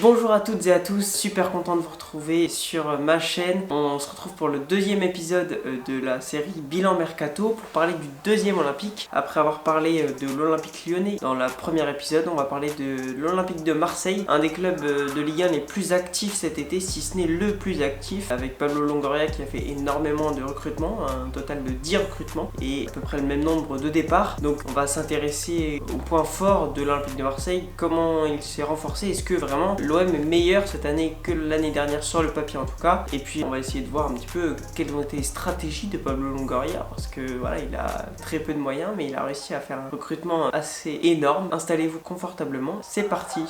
Bonjour à toutes et à tous, super content de vous retrouver sur ma chaîne. On se retrouve pour le deuxième épisode de la série Bilan Mercato pour parler du deuxième Olympique. Après avoir parlé de l'Olympique Lyonnais dans le premier épisode, on va parler de l'Olympique de Marseille, un des clubs de Ligue 1 les plus actifs cet été, si ce n'est le plus actif, avec Pablo Longoria qui a fait énormément de recrutements, un total de 10 recrutements et à peu près le même nombre de départs. Donc on va s'intéresser aux points forts de l'Olympique de Marseille, comment il s'est renforcé, est-ce que vraiment l'OM est meilleur cette année que l'année dernière sur le papier en tout cas. Et puis on va essayer de voir un petit peu quelles ont été les stratégies de Pablo Longoria, parce que voilà, il a très peu de moyens mais il a réussi à faire un recrutement assez énorme. Installez-vous confortablement, c'est parti.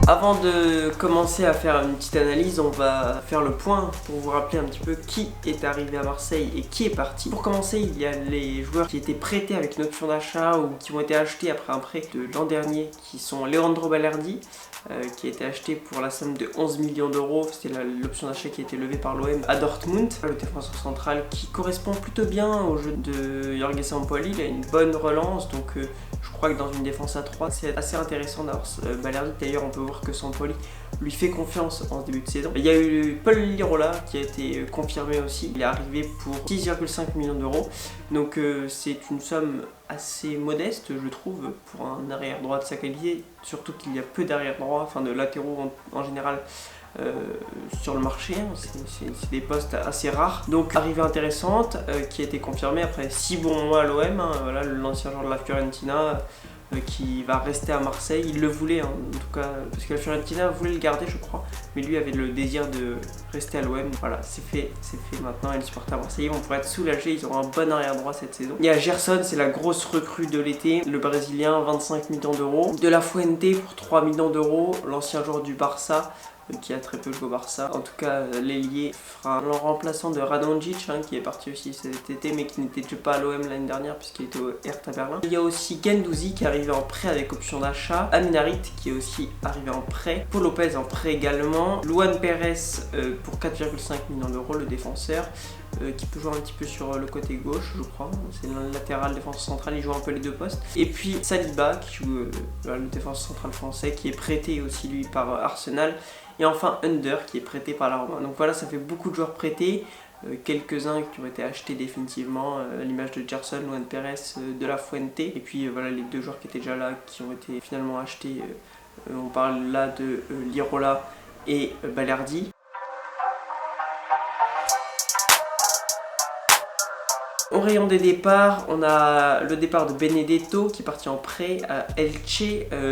Avant de commencer à faire une petite analyse, on va faire le point pour vous rappeler un petit peu qui est arrivé à Marseille et qui est parti. Pour commencer, il y a les joueurs qui étaient prêtés avec une option d'achat ou qui ont été achetés après un prêt de l'an dernier, qui sont Leandro Balerdi, qui a été acheté pour la somme de 11 millions d'euros. C'était l'option d'achat qui a été levée par l'OM à Dortmund. Le défenseur central qui correspond plutôt bien au jeu de Jorge Sampaoli, il a une bonne relance, donc je crois que dans une défense à 3, c'est assez intéressant d'avoir Balerdi. D'ailleurs, on peut voir que Sampaoli lui fait confiance en ce début de saison. Il y a eu Paul Lirola qui a été confirmé aussi. Il est arrivé pour 6,5 millions d'euros. Donc c'est une somme assez modeste, je trouve, pour un arrière droit de sa qualité. Surtout qu'il y a peu d'arrière droit, enfin de latéraux en général. Sur le marché, c'est des postes assez rares. Donc arrivée intéressante qui a été confirmée après 6 bons mois à l'OM, voilà, l'ancien joueur de la Fiorentina qui va rester à Marseille. Il le voulait en tout cas, parce que la Fiorentina voulait le garder je crois, mais lui avait le désir de rester à l'OM. Voilà, c'est fait maintenant, et les supporters marseillais vont pouvoir être soulagés, ils auront un bon arrière droit cette saison. Il y a Gerson, c'est la grosse recrue de l'été, le Brésilien, 25 millions d'euros. De la Fuente pour 3 millions d'euros, l'ancien joueur du Barça, qui a très peu joué au Barça. En tout cas, l'ailier fera le remplaçant de Radonjic, qui est parti aussi cet été, mais qui n'était pas à l'OM l'année dernière puisqu'il était au Hertha Berlin. Il y a aussi Guendouzi qui est arrivé en prêt avec option d'achat, Amin Harit qui est aussi arrivé en prêt, Paul Lopez en prêt également, Luan Pérez pour 4,5 millions d'euros, le défenseur. Qui peut jouer un petit peu sur le côté gauche, je crois. C'est le latéral, défenseur central, il joue un peu les deux postes. Et puis Saliba, qui joue le défenseur central français, qui est prêté aussi lui par Arsenal. Et enfin Under, qui est prêté par la Roma. Donc voilà, ça fait beaucoup de joueurs prêtés. Quelques-uns qui ont été achetés définitivement, à l'image de Gerson, Luan Pérez, de la Fuente. Et puis voilà les deux joueurs qui étaient déjà là, qui ont été finalement achetés. On parle là de Lirola et Balerdi. Au rayon des départs, on a le départ de Benedetto qui est parti en prêt à Elche,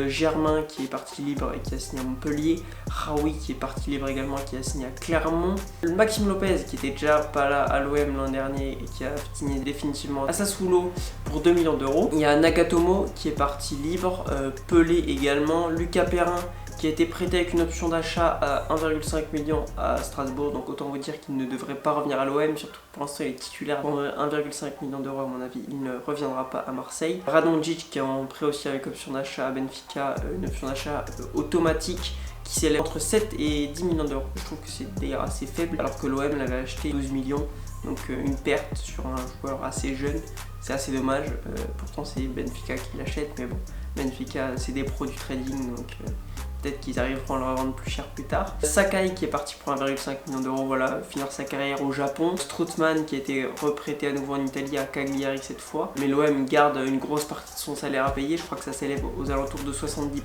Germain qui est parti libre et qui a signé à Montpellier, Raoui qui est parti libre également et qui a signé à Clermont, Maxime Lopez qui était déjà pas là à l'OM l'an dernier et qui a signé définitivement à Sassuolo pour 2 millions d'euros. Il y a Nagatomo qui est parti libre, Pelé également, Lucas Perrin qui a été prêté avec une option d'achat à 1,5 million à Strasbourg, donc autant vous dire qu'il ne devrait pas revenir à l'OM, surtout pour l'instant il est titulaire pour 1,5 million d'euros à mon avis, il ne reviendra pas à Marseille. Radonjic qui est en prêt aussi avec option d'achat à Benfica, une option d'achat automatique qui s'élève entre 7 et 10 millions d'euros. Je trouve que c'est d'ailleurs assez faible alors que l'OM l'avait acheté 12 millions, donc une perte sur un joueur assez jeune. C'est assez dommage, pourtant c'est Benfica qui l'achète, mais bon, Benfica c'est des pros du trading, donc peut-être qu'ils arriveront à le revendre plus cher plus tard. Sakai qui est parti pour 1,5 million d'euros, voilà, finir sa carrière au Japon. Strootman qui a été reprêté à nouveau en Italie à Cagliari cette fois. Mais l'OM garde une grosse partie de son salaire à payer, je crois que ça s'élève aux alentours de 70%.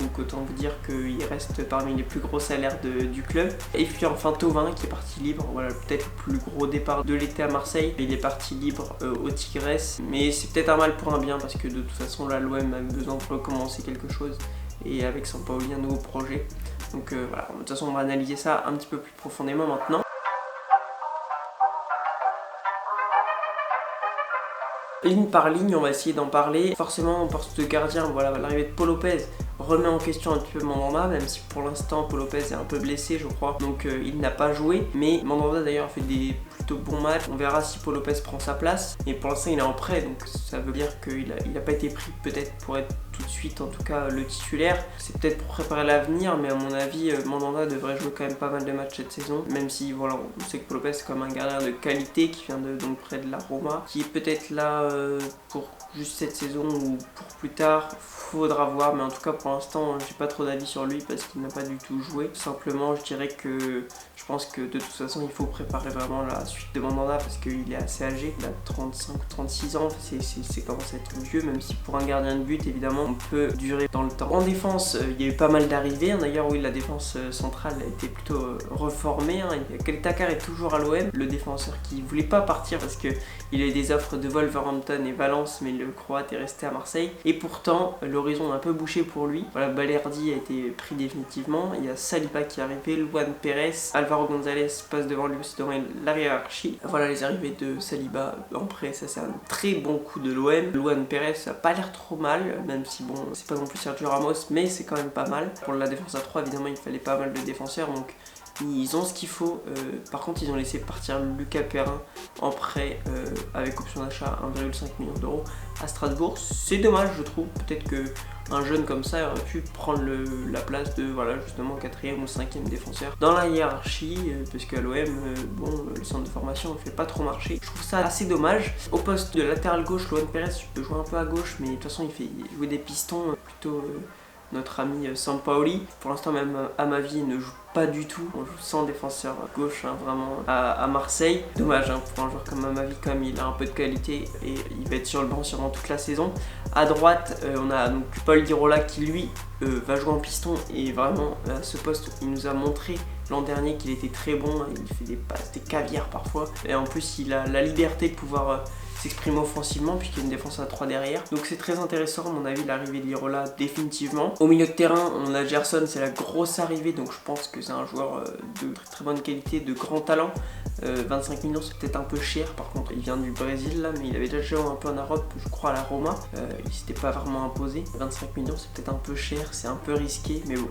Donc autant vous dire qu'il reste parmi les plus gros salaires du club. Et puis enfin Thauvin qui est parti libre, voilà, peut-être le plus gros départ de l'été à Marseille. Il est parti libre au Tigres, mais c'est peut-être un mal pour un bien parce que de toute façon là l'OM a besoin de recommencer quelque chose. Et avec Sampaoli un nouveau projet. Donc voilà, de toute façon on va analyser ça un petit peu plus profondément maintenant. Ligne par ligne, on va essayer d'en parler. Forcément, en poste de gardien, voilà, l'arrivée de Paul Lopez remet en question un petit peu Mandanda, même si pour l'instant Paul Lopez est un peu blessé je crois, donc il n'a pas joué, mais Mandanda d'ailleurs a fait des plutôt bons matchs. On verra si Paul Lopez prend sa place, et pour l'instant il est en prêt, donc ça veut dire qu'il n'a pas été pris peut-être pour être tout de suite en tout cas le titulaire. C'est peut-être pour préparer l'avenir, mais à mon avis Mandanda devrait jouer quand même pas mal de matchs cette saison, même si voilà, on sait que Paul Lopez est comme un gardien de qualité qui vient donc près de la Roma, qui est peut-être là pour juste cette saison ou pour plus tard, faudra voir, mais en tout cas pour l'instant j'ai pas trop d'avis sur lui parce qu'il n'a pas du tout joué. Simplement je dirais que je pense que de toute façon il faut préparer vraiment la suite de Mandanda parce qu'il est assez âgé, il a 35 ou 36 ans, c'est commence à être vieux, même si pour un gardien de but évidemment on peut durer dans le temps. En défense il y a eu pas mal d'arrivées, d'ailleurs oui, la défense centrale a été plutôt reformée, Takar est toujours à l'OM, le défenseur qui voulait pas partir parce que il a eu des offres de Wolverhampton et Valence, mais le Croate est resté à Marseille. Et pourtant, l'horizon a un peu bouché pour lui. Voilà, Balerdi a été pris définitivement. Il y a Saliba qui est arrivé, Luan Pérez, Alvaro González passe devant lui aussi dans la hiérarchie. Voilà les arrivées de Saliba en prêt, ça c'est un très bon coup de l'OM. Luan Pérez a pas l'air trop mal, même si bon, c'est pas non plus Sergio Ramos, mais c'est quand même pas mal. Pour la défense à 3, évidemment, il fallait pas mal de défenseurs, donc ils ont ce qu'il faut. Par contre ils ont laissé partir Lucas Perrin en prêt avec option d'achat 1,5 million d'euros à Strasbourg. C'est dommage je trouve, peut-être que un jeune comme ça aurait pu prendre la place de voilà justement 4e ou 5e défenseur dans la hiérarchie, parce qu'à l'OM bon, le centre de formation ne fait pas trop marcher. Je trouve ça assez dommage. Au poste de latéral gauche, Luan Pérez peut jouer un peu à gauche, mais de toute façon il fait jouer des pistons plutôt notre ami Sampaoli. Pour l'instant même Amavi ne joue pas du tout, on joue sans défenseur gauche vraiment à Marseille. Dommage pour un joueur comme Amavi, comme il a un peu de qualité et il va être sur le banc sûrement toute la saison. À droite on a donc Paul Lirola qui lui va jouer en piston, et vraiment à ce poste il nous a montré l'an dernier qu'il était très bon, il fait des passes, des caviars parfois, et en plus il a la liberté de pouvoir s'exprimer offensivement puisqu'il y a une défense à 3 derrière, donc c'est très intéressant à mon avis l'arrivée de Lirola définitivement. Au milieu de terrain on a Gerson, c'est la grosse arrivée, donc je pense que c'est un joueur de très bonne qualité, de grand talent. 25 millions c'est peut-être un peu cher, par contre il vient du Brésil là, mais il avait déjà joué un peu en Europe je crois à la Roma, il s'était pas vraiment imposé. 25 millions c'est peut-être un peu cher, c'est un peu risqué, mais bon,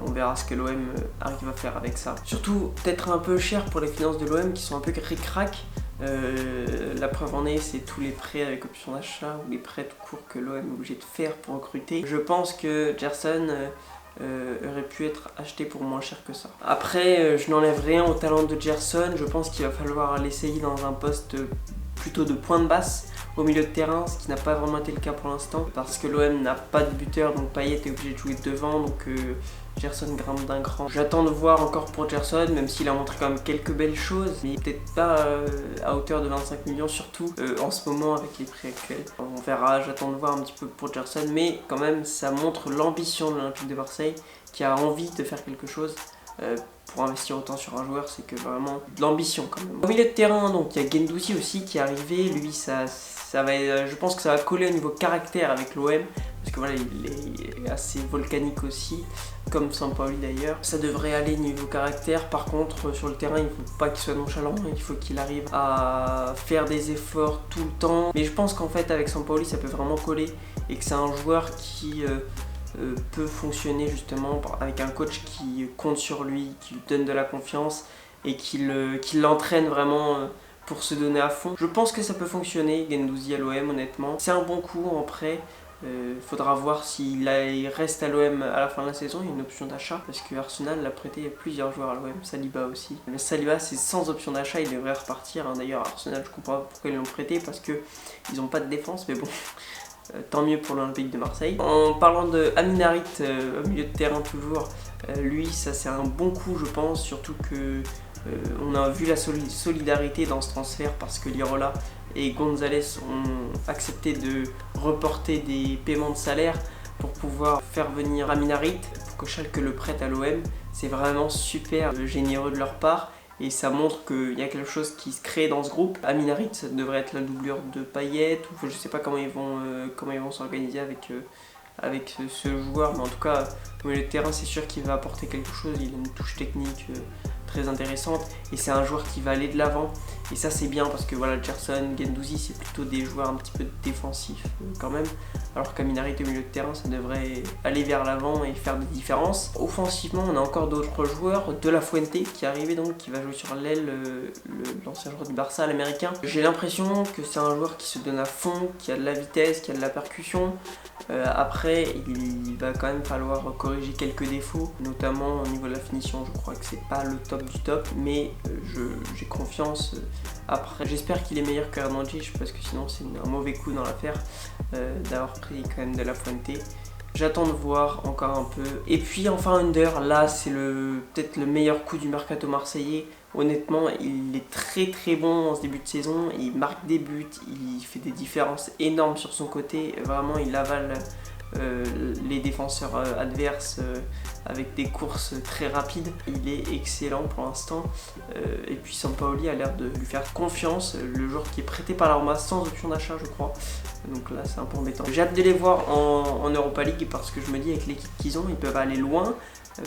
on verra ce que l'OM arrive à faire avec ça. Surtout peut-être un peu cher pour les finances de l'OM qui sont un peu ric-rac. La preuve en est, c'est tous les prêts avec option d'achat ou les prêts tout court que l'OM est obligé de faire pour recruter. Je pense que Gerson aurait pu être acheté pour moins cher que ça. Après, je n'enlève rien au talent de Gerson, je pense qu'il va falloir l'essayer dans un poste plutôt de pointe basse au milieu de terrain, ce qui n'a pas vraiment été le cas pour l'instant parce que l'OM n'a pas de buteur, donc Payet est obligé de jouer devant, donc Gerson grimpe d'un cran. J'attends de voir encore pour Gerson, même s'il a montré quand même quelques belles choses, mais peut-être pas à hauteur de 25 millions, surtout en ce moment avec les prix actuels. On verra, j'attends de voir un petit peu pour Gerson, mais quand même ça montre l'ambition de l'Olympique de Marseille qui a envie de faire quelque chose. Pour investir autant sur un joueur, c'est que vraiment de l'ambition quand même. Au milieu de terrain, donc il y a Guendouzi aussi qui est arrivé. Lui, ça va, je pense que ça va coller au niveau caractère avec l'OM, parce que voilà, il est assez volcanique aussi, comme Sampaoli d'ailleurs. Ça devrait aller niveau caractère. Par contre, sur le terrain, il ne faut pas qu'il soit nonchalant, il faut qu'il arrive à faire des efforts tout le temps. Mais je pense qu'en fait, avec Sampaoli, ça peut vraiment coller et que c'est un joueur qui peut fonctionner justement avec un coach qui compte sur lui, qui lui donne de la confiance et qui l'entraîne vraiment pour se donner à fond. Je pense que ça peut fonctionner, Guendouzi à l'OM honnêtement. C'est un bon coup en prêt. Faudra voir s'il reste à l'OM à la fin de la saison. Il y a une option d'achat parce que Arsenal l'a prêté à plusieurs joueurs à l'OM, Saliba aussi. Mais Saliba c'est sans option d'achat, il devrait repartir. D'ailleurs Arsenal, je comprends pas pourquoi ils l'ont prêté, parce que ils n'ont pas de défense, mais bon. Tant mieux pour l'Olympique de Marseille. En parlant de Amin Harit, au milieu de terrain toujours, lui ça c'est un bon coup je pense, surtout que on a vu la solidarité dans ce transfert parce que Lirola et González ont accepté de reporter des paiements de salaire pour pouvoir faire venir Amin Harit, pour que Schalke le prête à l'OM. C'est vraiment super généreux de leur part. Et ça montre qu'il y a quelque chose qui se crée dans ce groupe. Amin Harit, ça devrait être la doublure de Payet, ou je sais pas comment ils vont s'organiser avec ce joueur, mais en tout cas au milieu de terrain c'est sûr qu'il va apporter quelque chose. Il a une touche technique très intéressante et c'est un joueur qui va aller de l'avant. Et ça c'est bien parce que voilà, Gerson, Guendouzi c'est plutôt des joueurs un petit peu défensifs quand même. Alors qu'Aminari au milieu de terrain ça devrait aller vers l'avant et faire des différences. Offensivement on a encore d'autres joueurs, De La Fuente qui est arrivé donc, qui va jouer sur l'aile, l'ancien joueur du Barça, l'américain. J'ai l'impression que c'est un joueur qui se donne à fond, qui a de la vitesse, qui a de la percussion. Après il va quand même falloir corriger quelques défauts, notamment au niveau de la finition. Je crois que c'est pas le top du top, mais j'ai confiance. Après j'espère qu'il est meilleur que Hernandez parce que sinon c'est un mauvais coup dans l'affaire d'avoir pris quand même De La Fuente. J'attends de voir encore un peu. Et puis enfin Under, là c'est peut-être le meilleur coup du mercato marseillais. Honnêtement, il est très bon en ce début de saison, il marque des buts, il fait des différences énormes sur son côté, vraiment il avale les défenseurs adverses avec des courses très rapides. Il est excellent pour l'instant et puis Sampaoli a l'air de lui faire confiance, le joueur qui est prêté par la Roma sans option d'achat je crois, donc là c'est un peu embêtant. J'ai hâte de les voir en Europa League parce que je me dis avec l'équipe qu'ils ont ils peuvent aller loin.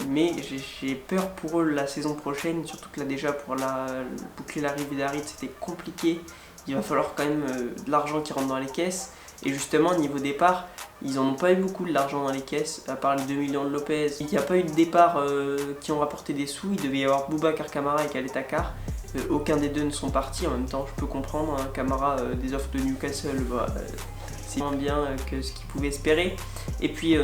Mais j'ai peur pour eux la saison prochaine, surtout que là déjà pour boucler l'arrivée d'Harit c'était compliqué. Il va falloir quand même de l'argent qui rentre dans les caisses. Et justement niveau départ, ils n'en ont pas eu beaucoup de l'argent dans les caisses, à part les 2 millions de Lopez. Il n'y a pas eu de départ qui ont rapporté des sous, il devait y avoir Boubacar Kamara et Khaled Takar. Aucun des deux ne sont partis, en même temps je peux comprendre, hein, Kamara des offres de Newcastle, c'est moins bien que ce qu'ils pouvaient espérer. Et puis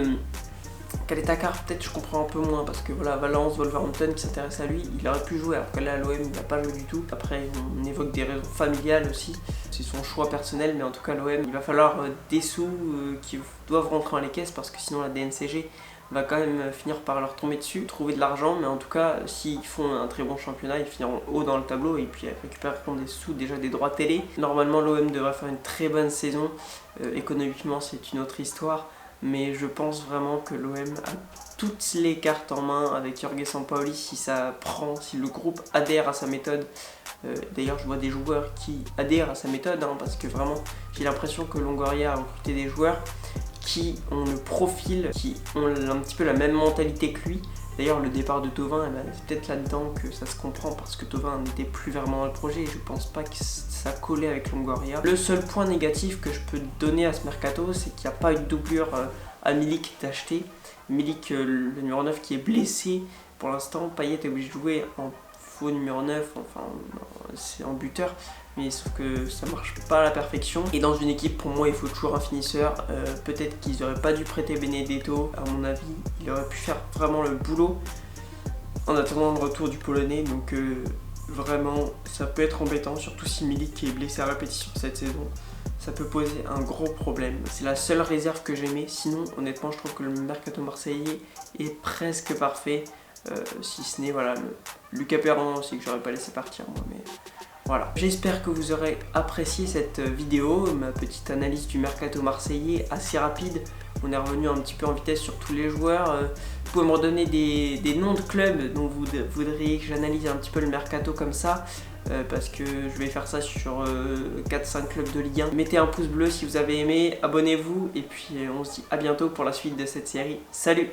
Khaled Takar, peut-être je comprends un peu moins parce que voilà, Valence, Wolverhampton qui s'intéresse à lui, il aurait pu jouer alors que là à l'OM il n'a pas joué du tout. Après on évoque des raisons familiales aussi, c'est son choix personnel, mais en tout cas l'OM il va falloir des sous qui doivent rentrer dans les caisses parce que sinon la DNCG va quand même finir par leur tomber dessus, trouver de l'argent, mais en tout cas s'ils font un très bon championnat ils finiront haut dans le tableau et puis récupéreront des sous, déjà des droits télé. Normalement l'OM devrait faire une très bonne saison, économiquement c'est une autre histoire. Mais je pense vraiment que l'OM a toutes les cartes en main avec Jorge Sampaoli si ça prend, si le groupe adhère à sa méthode. D'ailleurs je vois des joueurs qui adhèrent à sa méthode hein, parce que vraiment j'ai l'impression que Longoria a recruté des joueurs qui ont le profil, qui ont un petit peu la même mentalité que lui. D'ailleurs le départ de Thauvin, c'est peut-être là-dedans que ça se comprend parce que Thauvin n'était plus vraiment dans le projet et je pense pas que ça collait avec Longoria. Le seul point négatif que je peux donner à ce mercato, c'est qu'il n'y a pas eu de doublure à Milik d'acheter. Milik, le numéro 9 qui est blessé pour l'instant, Payet est obligé de jouer en faux numéro 9, enfin c'est en buteur. Mais sauf que ça marche pas à la perfection. Et dans une équipe, pour moi, il faut toujours un finisseur. Peut-être qu'ils auraient pas dû prêter Benedetto. À mon avis, il aurait pu faire vraiment le boulot en attendant le retour du Polonais. Donc vraiment, ça peut être embêtant, surtout si Milik qui est blessé à répétition cette saison. Ça peut poser un gros problème. C'est la seule réserve que j'aimais. Sinon, honnêtement, je trouve que le mercato marseillais est presque parfait. Si ce n'est voilà, Lucas Perron aussi que j'aurais pas laissé partir moi. Mais voilà. J'espère que vous aurez apprécié cette vidéo, ma petite analyse du mercato marseillais assez rapide. On est revenu un petit peu en vitesse sur tous les joueurs. Vous pouvez me redonner des noms de clubs dont vous voudriez que j'analyse un petit peu le mercato comme ça. Parce que je vais faire ça sur 4-5 clubs de Ligue 1. Mettez un pouce bleu si vous avez aimé, abonnez-vous et puis on se dit à bientôt pour la suite de cette série. Salut!